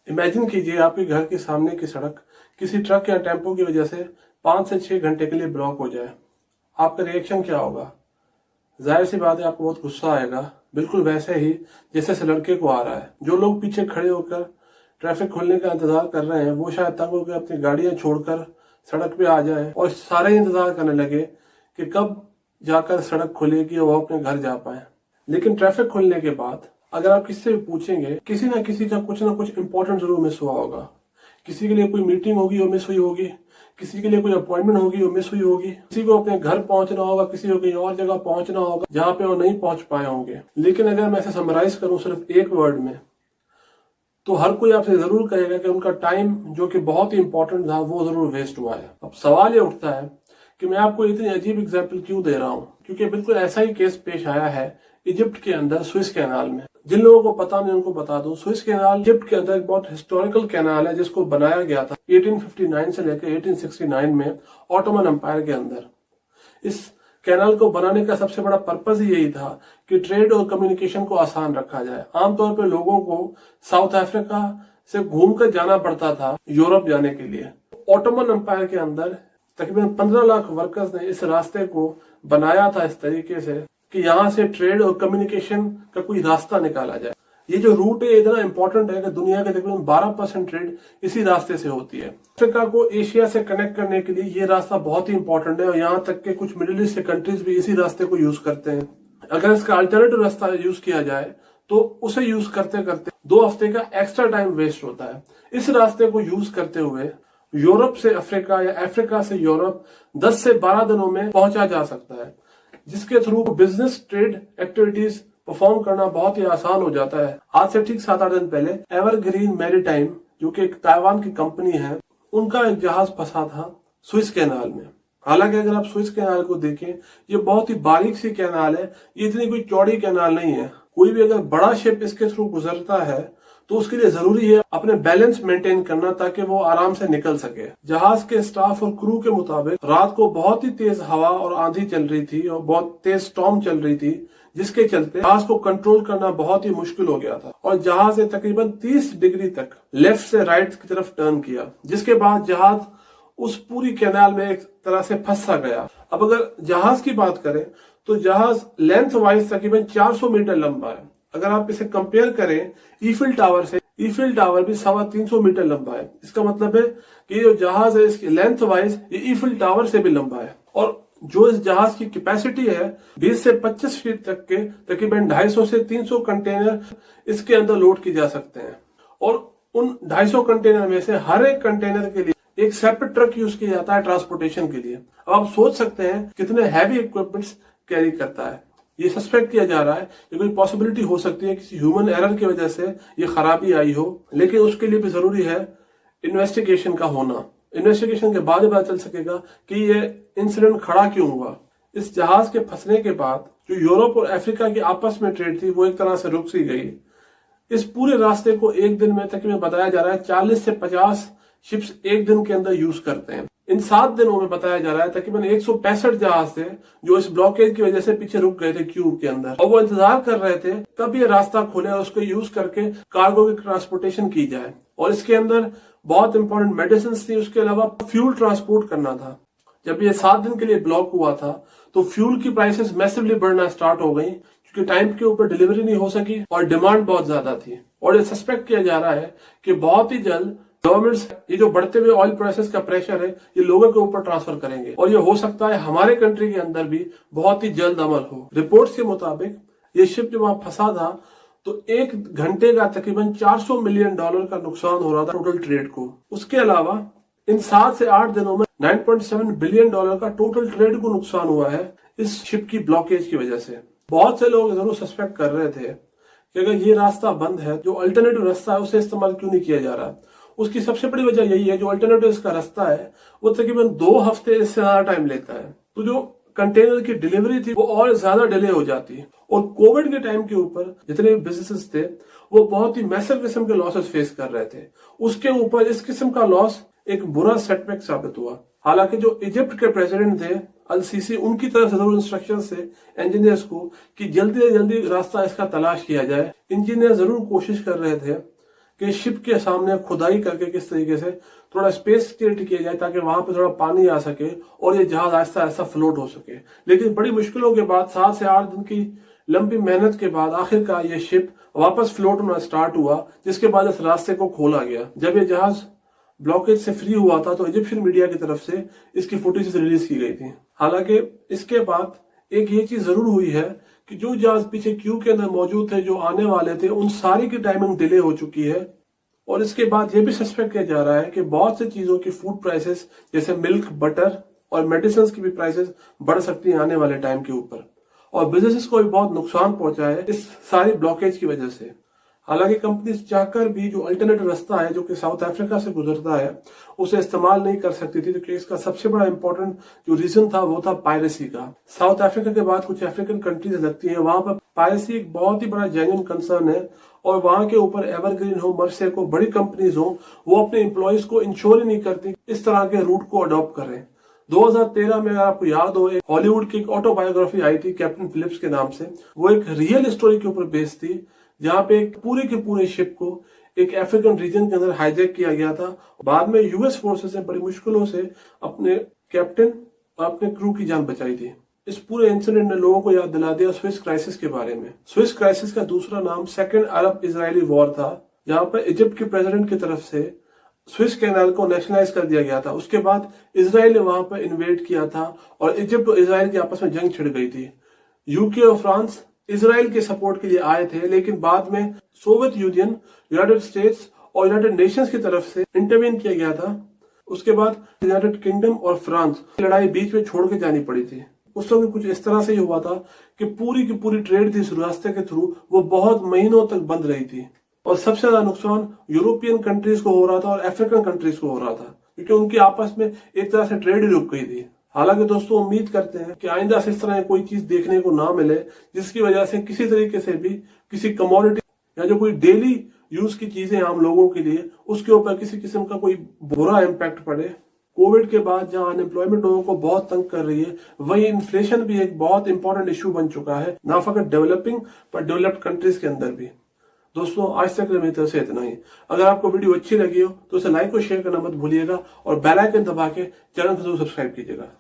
Imagine कीजिए आपके घर के सामने की सड़क किसी ट्रक या टेम्पो की वजह से 5 से 6 घंटे के लिए ब्लॉक हो जाए। आपका रिएक्शन क्या होगा? जाहिर सी बात है, आपको बहुत गुस्सा आएगा, बिल्कुल वैसे ही जैसे इस लड़के को आ रहा है। जो लोग पीछे खड़े होकर ट्रैफिक खुलने का इंतजार कर रहे हैं वो शायद तंग होकर अपनी गाड़ियां छोड़कर सड़क पे आ जाएं और सारे इंतजार करने लगे कि कब जाकर सड़क खुलेगी और वो अपने घर जा पाए। लेकिन ट्रैफिक खुलने के बाद अगर आप किसी से भी पूछेंगे, किसी ना किसी का कुछ ना कुछ इंपॉर्टेंट जरूर मिस हुआ होगा। किसी के लिए कोई मीटिंग होगी वो मिस हुई होगी, किसी के लिए कोई अपॉइंटमेंट होगी वो मिस हुई होगी, किसी को अपने घर पहुंचना होगा, किसी को कहीं और जगह पहुंचना होगा जहां पे वो नहीं पहुंच पाए होंगे। लेकिन अगर मैं इसे समराइज करूं सिर्फ एक वर्ड में, तो हर कोई आपसे जरूर कहेगा कि उनका टाइम जो कि बहुत ही इंपॉर्टेंट था वो जरूर वेस्ट हुआ है। अब सवाल ये उठता है कि मैं आपको इतनी अजीब एग्जाम्पल क्यों दे रहा हूँ, क्योंकि बिल्कुल ऐसा ही केस पेश आया है इजिप्ट के अंदर स्विस कैनाल में। जिन लोगों को पता नहीं उनको बता दूं, स्विस कैनाल इजिप्ट के अंदर एक बहुत हिस्टोरिकल कैनाल है जिसको बनाया गया था 1859 से लेकर 1869 में ऑटोमन एम्पायर के अंदर। इस कैनाल को बनाने का सबसे बड़ा पर्पज ही यही था कि ट्रेड और कम्युनिकेशन को आसान रखा जाए। आमतौर पर लोगों को साउथ अफ्रीका से घूमकर जाना पड़ता था यूरोप जाने के लिए। ऑटोमन एम्पायर के अंदर तकरीबन 15 लाख वर्कर्स ने इस रास्ते को बनाया था इस तरीके से कि यहाँ से ट्रेड और कम्युनिकेशन का कोई रास्ता निकाला जाए। ये जो रूट है इतना इंपॉर्टेंट है कि दुनिया के तकरीबन 12% ट्रेड इसी रास्ते से होती है। अफ्रीका को एशिया से कनेक्ट करने के लिए ये रास्ता बहुत ही इंपॉर्टेंट है और यहाँ तक कि कुछ मिडिल ईस्ट के कंट्रीज भी इसी रास्ते को यूज करते हैं। अगर इसका अल्टरनेटिव रास्ता यूज किया जाए तो उसे यूज करते करते 2 हफ्ते का एक्स्ट्रा टाइम वेस्ट होता है। इस रास्ते को यूज करते हुए यूरोप से अफ्रीका या अफ्रीका से यूरोप 10 से 12 दिनों में पहुंचा जा सकता है, जिसके through business trade activities perform करना बहुत ही आसान हो जाता है। आज से ठीक 7-8 दिन पहले एवरग्रीन मैरीटाइम, जो कि एक ताइवान की कंपनी है, उनका एक जहाज फंसा था स्विस कैनाल में। हालांकि अगर आप स्विस कैनाल को देखें, ये बहुत ही बारीक सी कैनाल है, ये इतनी कोई चौड़ी कैनाल नहीं है। कोई भी अगर बड़ा शिप इसके थ्रू गुजरता है तो उसके लिए जरूरी है अपने बैलेंस मेंटेन करना ताकि वो आराम से निकल सके। जहाज के स्टाफ और क्रू के मुताबिक रात को बहुत ही तेज हवा और आंधी चल रही थी और बहुत तेज स्टॉर्म चल रही थी, जिसके चलते जहाज को कंट्रोल करना बहुत ही मुश्किल हो गया था और जहाज ने तकरीबन 30 डिग्री तक लेफ्ट से राइट की तरफ टर्न किया, जिसके बाद जहाज उस पूरी कैनाल में एक तरह से फंस सा गया। अब अगर जहाज की बात करें तो जहाज लेंथ वाइज तकरीबन 400 मीटर लंबा है। अगर आप इसे कंपेयर करें ईफिल टावर से, ईफिल टावर भी 350 मीटर लंबा है। इसका मतलब है कि जो जहाज है इसकी लेंथ वाइज ये ईफिल टावर से भी लंबा है। और जो इस जहाज की कैपेसिटी है 20 से 25 फीट तक के तकरीबन 250 से 300 कंटेनर इसके अंदर लोड किए जा सकते हैं। और उन 250 कंटेनर में से हर एक कंटेनर के लिए एक सेपरेट ट्रक यूज किया जाता है ट्रांसपोर्टेशन के लिए। अब आप सोच सकते हैं कितने हैवी इक्विपमेंट्स कैरी करता है। ये सस्पेक्ट किया जा रहा है कि कोई पॉसिबिलिटी हो सकती है किसी ह्यूमन एरर की वजह से ये खराबी आई हो, लेकिन उसके लिए भी जरूरी है इन्वेस्टिगेशन का होना। इन्वेस्टिगेशन के बाद पता चल सकेगा कि ये इंसिडेंट खड़ा क्यों हुआ। इस जहाज के फंसने के बाद जो यूरोप और अफ्रीका की आपस में ट्रेड थी वो एक तरह से रुक सी गई। इस पूरे रास्ते को एक दिन में तकरीबन बताया जा रहा है 40 से 50 शिप्स एक दिन के अंदर यूज करते हैं। इन 7 दिनों में बताया जा रहा है तकरीबन 165 जहाज थे जो इस ब्लॉकेज की वजह से पीछे रुक गए थे क्यूब के अंदर, और वो इंतजार कर रहे थे कब ये रास्ता खुले और उसको यूज करके कार्गो की ट्रांसपोर्टेशन की जाए। और इसके अंदर बहुत इंपॉर्टेंट मेडिसिन थी, उसके अलावा फ्यूल ट्रांसपोर्ट करना था। जब ये 7 दिन के लिए ब्लॉक हुआ था तो फ्यूल की प्राइसेस मैसिवली बढ़ना स्टार्ट हो गई, क्योंकि टाइम के ऊपर डिलीवरी नहीं हो सकी और डिमांड बहुत ज्यादा थी। और ये सस्पेक्ट किया जा रहा है कि बहुत ही जल्द गवर्नमेंट्स ये जो बढ़ते हुए ऑयल प्राइसेस का प्रेशर है ये लोगों के ऊपर ट्रांसफर करेंगे और ये हो सकता है हमारे कंट्री के अंदर भी बहुत ही जल्द अमल हो। रिपोर्ट्स के मुताबिक ये शिप जब वहां फंसा था तो 1 घंटे का तकरीबन $400 मिलियन का नुकसान हो रहा था टोटल ट्रेड को। उसके अलावा इन 7 से 8 दिनों में $9.7 बिलियन का टोटल ट्रेड को नुकसान हुआ है इस शिप की ब्लॉकेज की वजह से। बहुत से लोग जरूर सस्पेक्ट कर रहे थे कि अगर ये रास्ता बंद है, जो अल्टरनेटिव रास्ता है उसे इस्तेमाल क्यों नहीं किया जा रहा। उसकी सबसे बड़ी वजह यही है, जो अल्टरनेटिव इसका रास्ता है वो तकरीबन 2 हफ्ते इससे ज्यादा टाइम लेता है, तो जो कंटेनर की डिलीवरी थी वो और ज्यादा डिले हो जाती। और कोविड के टाइम के ऊपर जितने भी बिजनेसेस थे वो बहुत ही मैसिव किस्म के लॉसेस फेस कर रहे थे। उसके ऊपर इस किस्म का लॉस एक बुरा सेटबैक साबित हुआ। हालांकि जो इजिप्ट के प्रेसिडेंट थे अल सीसी, उनकी तरफ से जरूर इंस्ट्रक्शन थे इंजीनियर्स को कि जल्दी से जल्दी रास्ता इसका तलाश किया जाए। इंजीनियर जरूर कोशिश कर रहे थे कि शिप के सामने खुदाई करके किस तरीके से थोड़ा स्पेस क्रिएट किया जाए ताकि वहां पे थोड़ा पानी आ सके और ये जहाज आहिस्ता आहिस्ता फ्लोट हो सके। लेकिन बड़ी मुश्किलों के बाद 7 से 8 दिन की लंबी मेहनत के बाद आखिरकार ये शिप वापस फ्लोट होना स्टार्ट हुआ, जिसके बाद इस रास्ते को खोला गया। जब ये जहाज ब्लॉकेज से फ्री हुआ था तो इजिप्शियन मीडिया की तरफ से इसकी फुटेज रिलीज की गई थी। हालांकि इसके बाद एक ये चीज जरूर हुई है कि जो जहाज पीछे क्यू के अंदर मौजूद थे, जो आने वाले थे, उन सारी की टाइमिंग डिले हो चुकी है। और इसके बाद ये भी सस्पेक्ट किया जा रहा है कि बहुत सी चीजों की फूड प्राइसेस जैसे मिल्क, बटर और मेडिसिन की भी प्राइसेस बढ़ सकती है आने वाले टाइम के ऊपर, और बिजनेसेस को भी बहुत नुकसान पहुंचा है इस सारी ब्लॉकेज की वजह से। हालांकि कंपनी चाहकर भी जो अल्टरनेटिव रास्ता है जो कि साउथ अफ्रीका से गुजरता है उसे इस्तेमाल नहीं कर सकती थी, क्योंकि इसका सबसे बड़ा इंपॉर्टेंट जो रीजन था वो था पायरेसी का। साउथ अफ्रीका के बाद कुछ अफ्रीकन कंट्रीज लगती हैं, वहां पर पायरेसी एक बहुत ही बड़ा जेन्युइन कंसर्न है, और वहां के ऊपर एवरग्रीन हो, मर्सेक हो, बड़ी कंपनीज हो, वो अपने एम्प्लॉयज को इंश्योर ही नहीं करती इस तरह के रूट को अडॉप्ट करें। 2013 में अगर आपको याद हो, एक हॉलीवुड की एक ऑटोबायोग्राफी आई थी कैप्टन फिलिप्स के नाम से। वो एक रियल स्टोरी के ऊपर बेस्ड थी, जहां पे एक पूरे के पूरे शिप को एक अफ्रीकन रीजन के अंदर हाईजैक किया गया था। बाद में यूएस फोर्सेस ने बड़ी मुश्किलों से अपने कैप्टन और अपने क्रू की जान बचाई थी। इस पूरे इंसिडेंट ने लोगों को याद दिला दिया स्विस क्राइसिस के बारे में। स्विस क्राइसिस का दूसरा नाम सेकेंड अरब इजरायली वॉर था, जहां पर इजिप्ट के प्रेसिडेंट की तरफ से स्विस कैनाल को नेशनलाइज कर दिया गया था। उसके बाद इसराइल ने वहां पर इन्वेड किया था और इजिप्ट और इसराइल की आपस में जंग छिड़ गई थी। यूके और फ्रांस इसराइल के सपोर्ट के लिए आए थे, लेकिन बाद में सोवियत यूनियन, यूनाइटेड स्टेट्स और यूनाइटेड नेशंस की तरफ से इंटरवीन किया गया था। उसके बाद यूनाइटेड किंगडम और फ्रांस लड़ाई बीच में छोड़ के जानी पड़ी थी। उस वक्त कुछ इस तरह से ही हुआ था कि पूरी की पूरी ट्रेड थी इस रास्ते के थ्रू, वो बहुत महीनों तक बंद रही थी, और सबसे ज्यादा नुकसान यूरोपियन कंट्रीज को हो रहा था और अफ्रीकन कंट्रीज को हो रहा था, क्योंकि उनकी आपस में एक तरह से ट्रेड ही रुक गई थी। हालांकि दोस्तों उम्मीद करते हैं कि आइंदा से इस तरह कोई चीज देखने को ना मिले, जिसकी वजह से किसी तरीके से भी किसी कमोडिटी या जो कोई डेली यूज की चीजें आम लोगों के लिए उसके ऊपर किसी किस्म का कोई बुरा इम्पैक्ट पड़े। कोविड के बाद जहां अनएम्प्लॉयमेंट लोगों को बहुत तंग कर रही है, वही इन्फ्लेशन भी एक बहुत इंपॉर्टेंट इश्यू बन चुका है, ना फकत डेवलपिंग पर डेवलप्ड कंट्रीज के अंदर भी। दोस्तों आज तक मेरी तरफ से इतना ही। अगर आपको वीडियो अच्छी लगी हो तो उसे लाइक और शेयर करना मत भूलिएगा, और बेल आइकन दबा के चैनल को जरूर सब्सक्राइब कीजिएगा।